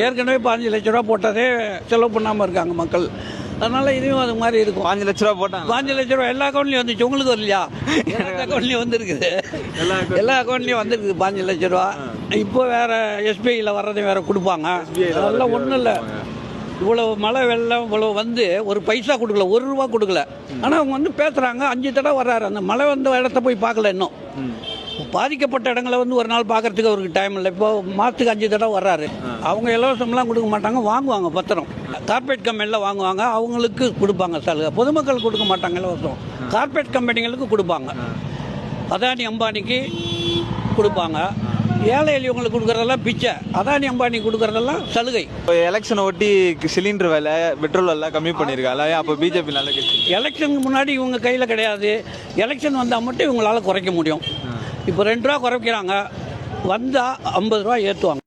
ஏற்கனவே 5 லட்ச ரூபா போட்டதே செலவு பண்ணாமல் இருக்காங்க மக்கள். அதனால இதுவும் அது மாதிரி இருக்கும். 5 லட்ச ரூபா போட்டாங்க. 5 லட்ச ரூபா எல்லா அக்கௌண்ட்லையும் வந்துச்சு. உங்களுக்கு வரலையா? எல்லா அக்கௌண்ட்லையும் வந்துருக்குது. எல்லா அக்கௌண்ட்லையும் வந்துருக்குது 5 லட்ச ரூபா. இப்போ வேற எஸ்பிஐயில் வர்றதை வேற கொடுப்பாங்க. அதெல்லாம் ஒன்றும் இல்லை. இவ்வளவு மழை வெள்ளம் இவ்வளவு வந்து ஒரு பைசா கொடுக்கல, 1 ரூபா கொடுக்கல. ஆனால் அவங்க வந்து பேசுகிறாங்க 5 தடவை வர்றாரு. அந்த மழை வந்த இடத்த போய் பார்க்கல இன்னும். பாதிக்கப்பட்ட இடங்களை வந்து ஒரு நாள் பார்க்கறதுக்கு அவருக்கு டைம் இல்லை. இப்போ மாதத்துக்கு 5 தடவை வர்றாரு. அவங்க இலவசம்லாம் கொடுக்க மாட்டாங்க, வாங்குவாங்க பத்திரம். கார்பரேட் கம்பெனியில் வாங்குவாங்க, அவங்களுக்கு கொடுப்பாங்க சலுகை. பொதுமக்கள் கொடுக்க மாட்டாங்க இலவசம். கார்பரேட் கம்பெனிகளுக்கு கொடுப்பாங்க. அதானி அம்பானிக்கு கொடுப்பாங்க. ஏழை எளியவங்களுக்கு கொடுக்குறதெல்லாம் பிச்சை. அதானி அம்பானி கொடுக்குறதெல்லாம் சலுகை. இப்போ எலெக்ஷனை ஒட்டி சிலிண்டர் விலை, பெட்ரோல் எல்லாம் கம்மி பண்ணியிருக்காங்க. அப்போ பிஜேபி நல்ல கட்சி. எலெக்ஷனுக்கு முன்னாடி இவங்க கையில் கிடையாது. எலெக்ஷன் வந்தால் மட்டும் இவங்களால குறைக்க முடியும். இப்போ 2 ரூபா குறைக்கிறாங்க, வந்தால் 50 ரூபா ஏற்றுவாங்க.